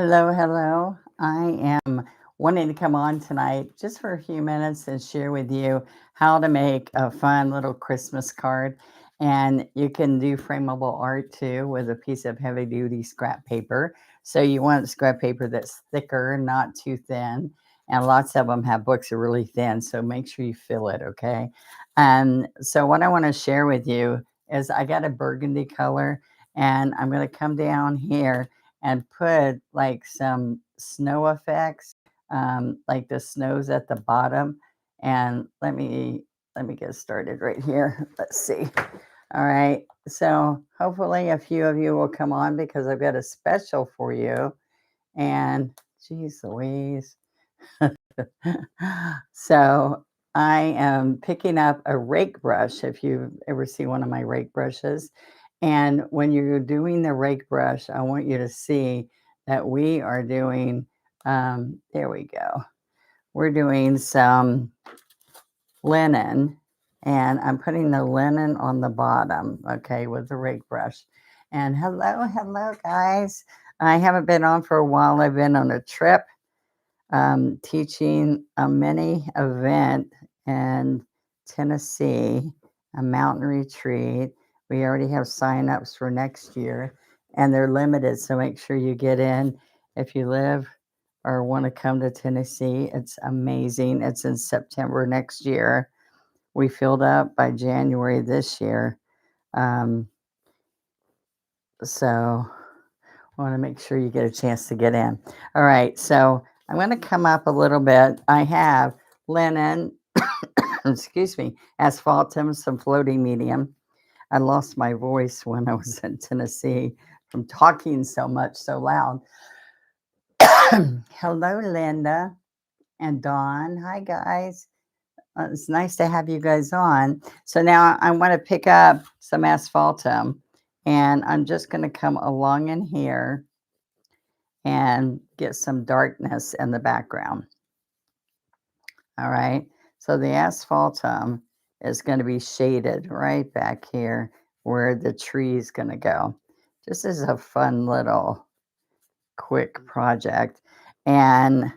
Hello, hello. I am wanting to come on tonight just for a few minutes and share with you how to make a fun little Christmas card. And you can do frameable art too with a piece of heavy duty scrap paper. So you want scrap paper that's thicker, not too thin. And lots of them have books that are really thin. So make sure you fill it, okay? So, what I want to share with you is I got a burgundy color and I'm going to come down here and put like some snow effects, like the snows at the bottom. And let me get started right here. Let's see. All right. So hopefully a few of you will come on because I've got a special for you. And geez Louise. So I am picking up a rake brush if you've ever seen one of my rake brushes. And when you're doing the rake brush, I want you to see that we are doing, there we go. We're doing some linen and I'm putting the linen on the bottom, okay, with the rake brush. And hello, hello, guys. I haven't been on for a while. I've been on a trip teaching a mini event in Tennessee, a mountain retreat. We already have signups for next year, and they're limited. So make sure you get in if you live or want to come to Tennessee. It's amazing. It's in September next year. We filled up by January this year. Um, so I want to make sure you get a chance to get in. All right, so I'm going to come up a little bit. I have linen, excuse me, asphaltum, some floating medium. I lost my voice when I was in Tennessee from talking so much, so loud. Hello, Linda and Dawn. Hi, guys. It's nice to have you guys on. So now I want to pick up some asphaltum, and I'm just going to come along in here and get some darkness in the background. All right. So the asphaltum is going to be shaded right back here where the tree is going to go. This is a fun little quick project. And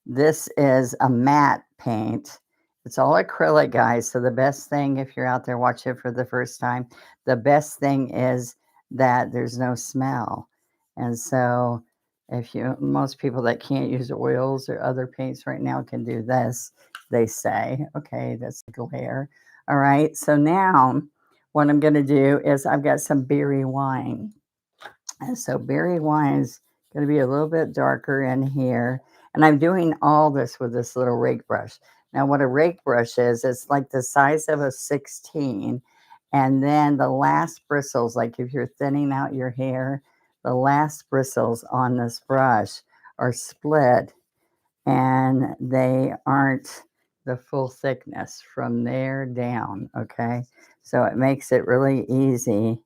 this is a matte paint. It's all acrylic, guys. So the best thing, if you're out there watching it for the first time, the best thing is that there's no smell. And so if you, most people that can't use oils or other paints right now can do this, they say. Okay, that's glare. All right. So now what I'm going to do is I've got some berry wine. And so berry wine's going to be a little bit darker in here. And I'm doing all this with this little rake brush. Now, what a rake brush is, it's like the size of a 16. And then the last bristles, like if you're thinning out your hair, the last bristles on this brush are split and they aren't the full thickness from there down. Okay. So it makes it really easy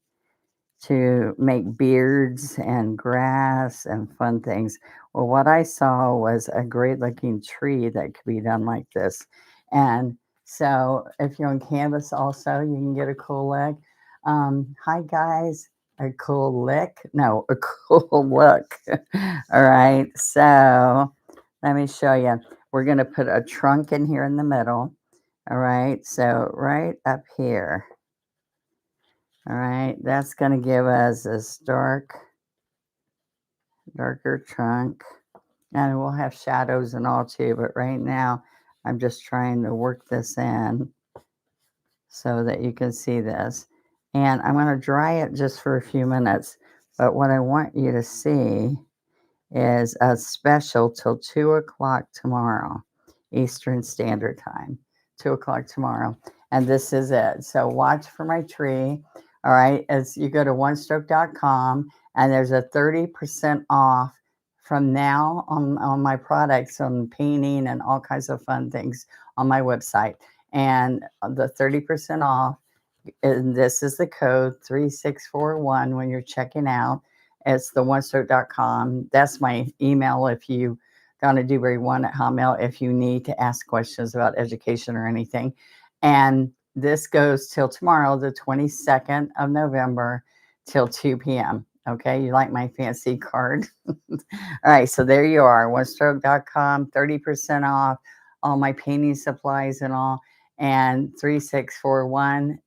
to make beards and grass and fun things. Well, what I saw was a great looking tree that could be done like this. And so if you're on canvas also, you can get a cool look. Hi guys, a cool lick? No, a cool look. All right, so let me show you. We're gonna put a trunk in here in the middle. All right, so right up here. All right, that's going to give us this darker trunk. And we'll have shadows and all too, but right now I'm just trying to work this in so that you can see this. And I'm going to dry it just for a few minutes. But what I want you to see is a special till 2 o'clock tomorrow, Eastern Standard Time, 2 o'clock tomorrow. And this is it. So watch for my tree. All right. As you go to onestroke.com and there's a 30% off from now on my products on painting and all kinds of fun things on my website. And the 30% off, and this is the code 3641 when you're checking out. It's the onestroke.com. That's my email if you, Donna Dewberry 1 at Hotmail, if you need to ask questions about education or anything. And this goes till tomorrow, the 22nd of November, till 2 p.m. Okay, you like my fancy card? All right, so there you are, onestroke.com, 30% off all my painting supplies and all, and 3641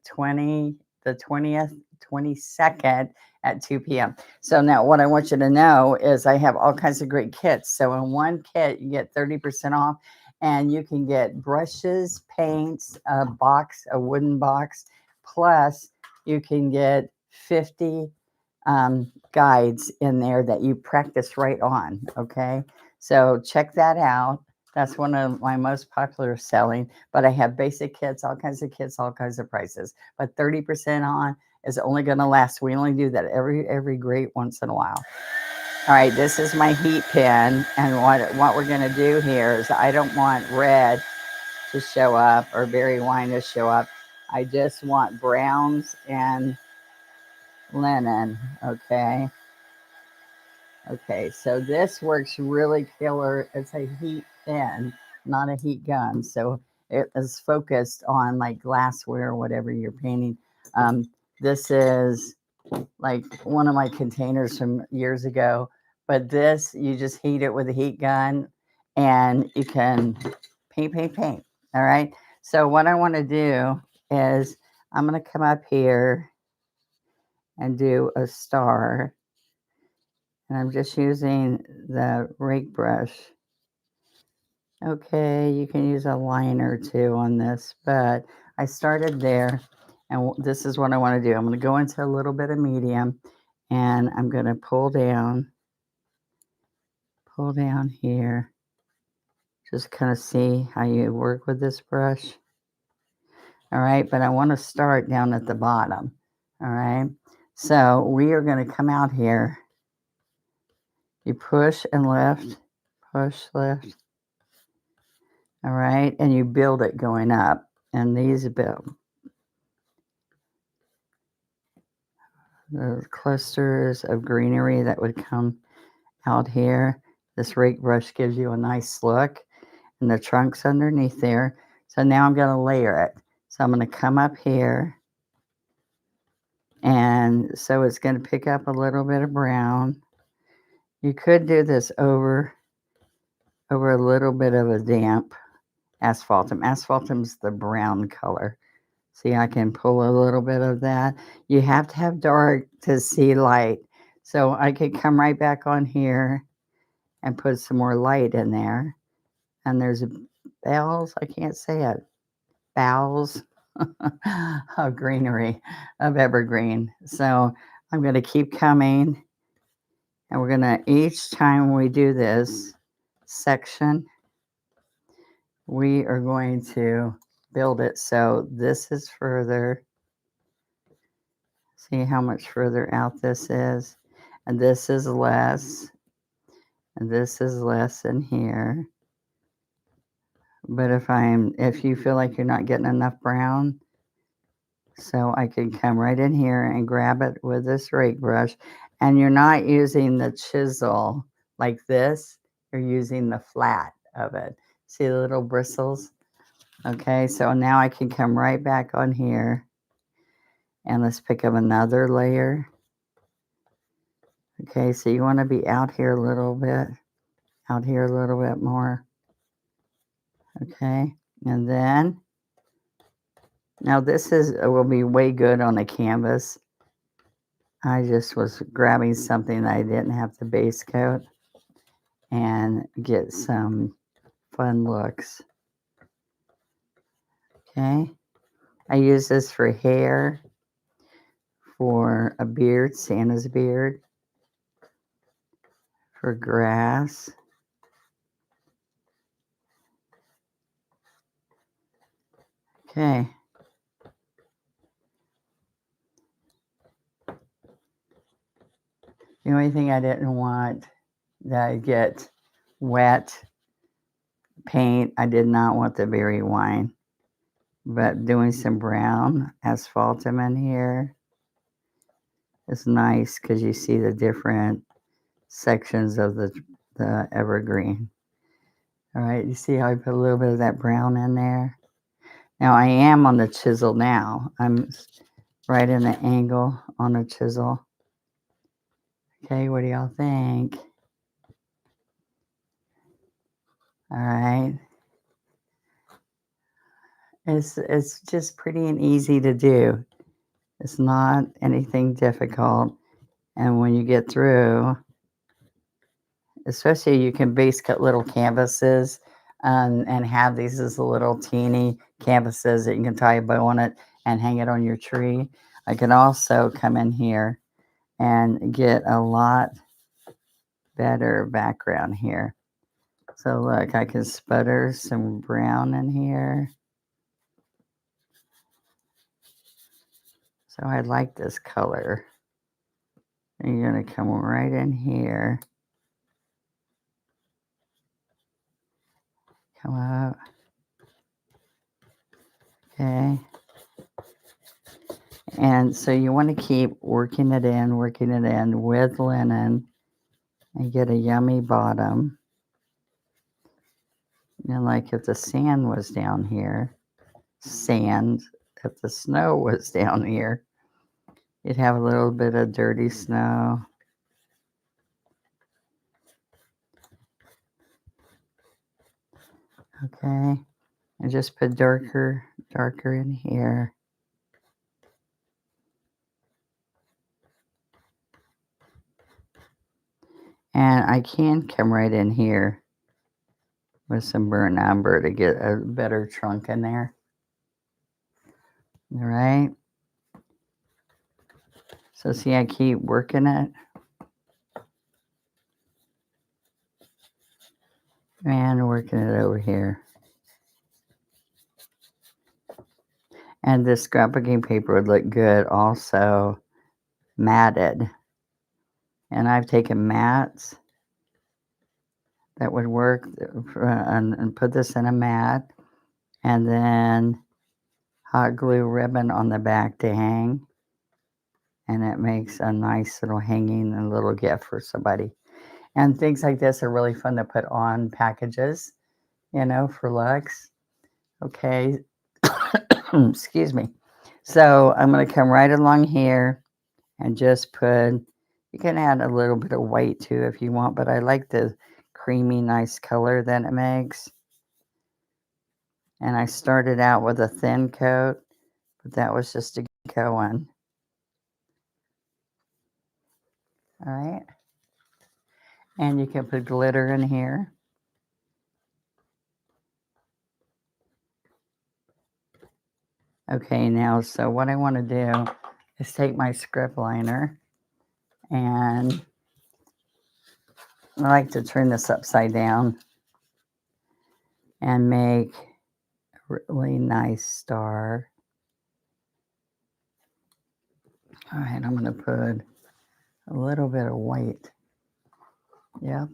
the 20th, 22nd at 2 p.m. So now what I want you to know is I have all kinds of great kits. So in one kit, you get 30% off and you can get brushes, paints, a wooden box, plus you can get 50 guides in there that you practice right on. Okay. So check that out. That's one of my most popular selling, but I have basic kits, all kinds of kits, all kinds of prices, but 30% on is only going to last. We only do that every great once in a while. All right, this is my heat pin, and what we're going to do here is I don't want red to show up or berry wine to show up. I just want browns and linen. Okay. Okay, so this works really killer. It's a heat pen, not a heat gun. So it is focused on like glassware or whatever you're painting. Um, this is like one of my containers from years ago, but this, you just heat it with a heat gun and you can paint, paint, paint. All right. So what I want to do is I'm going to come up here and do a star. And I'm just using the rake brush. Okay, you can use a liner too on this, but I started there, and this is what I want to do. I'm going to go into a little bit of medium, and I'm going to pull down here. Just kind of see how you work with this brush. All right, but I want to start down at the bottom. All right, so we are going to come out here. You push and lift, push, lift. All right, and you build it going up, and these build the clusters of greenery that would come out here. This rake brush gives you a nice look, and the trunk's underneath there. So now I'm going to layer it. So I'm going to come up here, and so it's going to pick up a little bit of brown. You could do this over a little bit of a damp asphaltum. Asphaltum's the brown color. See, I can pull a little bit of that. You have to have dark to see light. So I could come right back on here and put some more light in there. And there's bells, I can't say it, boughs of greenery, of evergreen. So I'm going to keep coming. And we're going to, each time we do this section, we are going to build it. So this is further. See how much further out this is? And this is less. And this is less in here. But if you feel like you're not getting enough brown, so I can come right in here and grab it with this rake brush. And you're not using the chisel like this. You're using the flat of it. See the little bristles? Okay, so now I can come right back on here. And let's pick up another layer. Okay, so you want to be out here a little bit, out here a little bit more. Okay, and then, now this will be way good on a canvas. I just was grabbing something that I didn't have to base coat and get some fun looks. Okay, I use this for hair, for a beard, Santa's beard, for grass. Okay. The only thing I didn't want that I get wet paint, I did not want the berry wine, but doing some brown asphaltum in here is nice because you see the different sections of the evergreen. All right, you see how I put a little bit of that brown in there? Now I am on the chisel now. I'm right in the angle on the chisel. Okay, what do y'all think? All right. It's just pretty and easy to do. It's not anything difficult. And when you get through, especially you can base cut little canvases, and have these as little teeny canvases that you can tie a bow on it and hang it on your tree. I can also come in here and get a lot better background here. So look, I can sputter some brown in here. So I like this color. And you're gonna come right in here. Come up. Okay. And so you want to keep working it in with linen and get a yummy bottom. And like if the sand was down here, if the snow was down here, you'd have a little bit of dirty snow. Okay. And just put darker in here. And I can come right in here with some burnt umber to get a better trunk in there. All right. So see, I keep working it. And working it over here. And this scrapbooking paper would look good also matted. And I've taken mats that would work and put this in a mat, and then hot glue ribbon on the back to hang. And it makes a nice little hanging and little gift for somebody. And things like this are really fun to put on packages, for Lux. Okay. Excuse me. So I'm going to come right along here and just put, you can add a little bit of white too if you want, but I like the creamy, nice color that it makes. And I started out with a thin coat, but that was just to get going. All right. And you can put glitter in here. Okay, now, so what I want to do is take my script liner, and I like to turn this upside down and make a really nice star. All right, I'm going to put a little bit of white. Yep.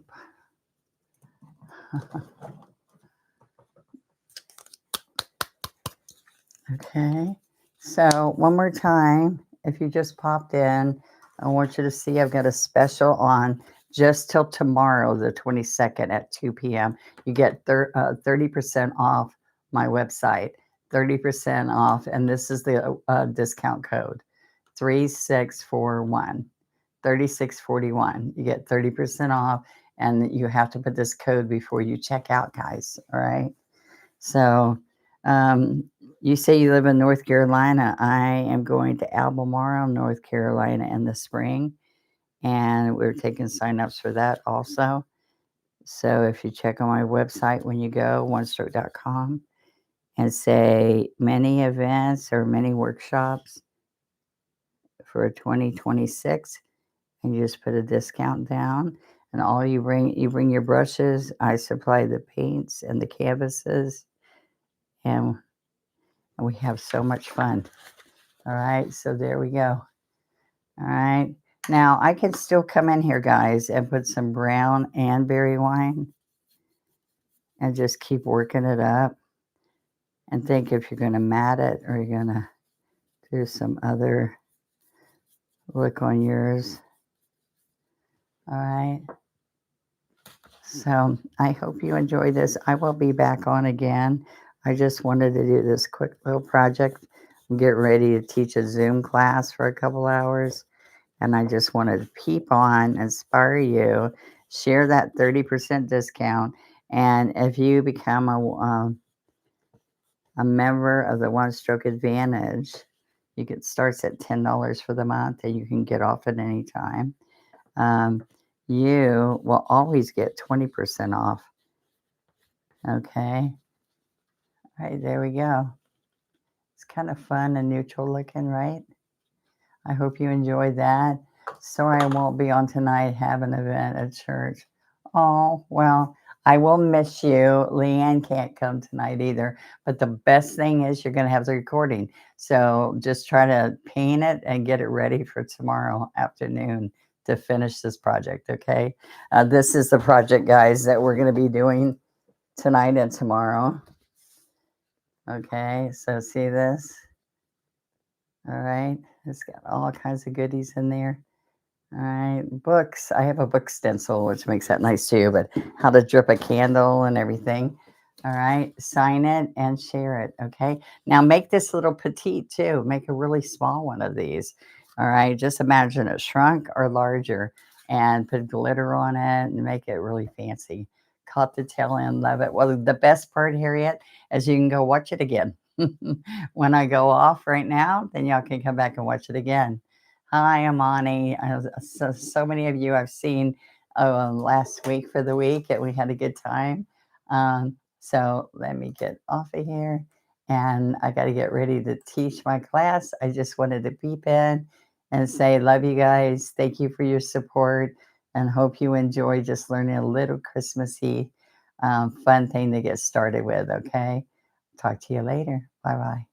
Okay, so one more time, if you just popped in, I want you to see I've got a special on just till tomorrow, the 22nd at 2 p.m. You get 30% off my website, 30% off, and this is the discount code, 3641, 3641. You get 30% off, and you have to put this code before you check out, guys, all right? So, you say you live in North Carolina. I am going to Albemarle, North Carolina in the spring, and we're taking signups for that also. So if you check on my website when you go, onestroke.com, and say many events or many workshops for 2026, and you just put a discount down, and all you bring your brushes. I supply the paints and the canvases, and we have so much fun. All right, so there we go. All right, now I can still come in here, guys, and put some brown and berry wine and just keep working it up, and think if you're going to mat it or you're going to do some other look on yours. All right, so I hope you enjoy this. I will be back on again. I just wanted to do this quick little project and get ready to teach a Zoom class for a couple hours. And I just wanted to peep on, inspire you, share that 30% discount. And if you become a member of the One Stroke Advantage, you get starts at $10 for the month, and you can get off at any time. Um, you will always get 20% off. Okay. All right, there we go. It's kind of fun and neutral looking, right? I hope you enjoyed that. Sorry I won't be on tonight, have an event at church. Oh, well, I will miss you. Leanne can't come tonight either. But the best thing is you're going to have the recording. So just try to paint it and get it ready for tomorrow afternoon to finish this project, okay? This is the project, guys, that we're going to be doing tonight and tomorrow. Okay, so see this? All right, it's got all kinds of goodies in there. All right, books. I have a book stencil, which makes that nice too, but how to drip a candle and everything. All right, sign it and share it. Okay, now make this little petite too. Make a really small one of these. All right, just imagine it shrunk or larger and put glitter on it and make it really fancy. Caught the tail end, love it. Well, the best part, Harriet, is you can go watch it again. When I go off right now, then y'all can come back and watch it again. Hi, Amani. So many of you I've seen last week for the week, and we had a good time. So let me get off of here, and I got to get ready to teach my class. I just wanted to peep in and say, love you guys. Thank you for your support, and hope you enjoy just learning a little Christmassy fun thing to get started with. Okay. Talk to you later. Bye bye.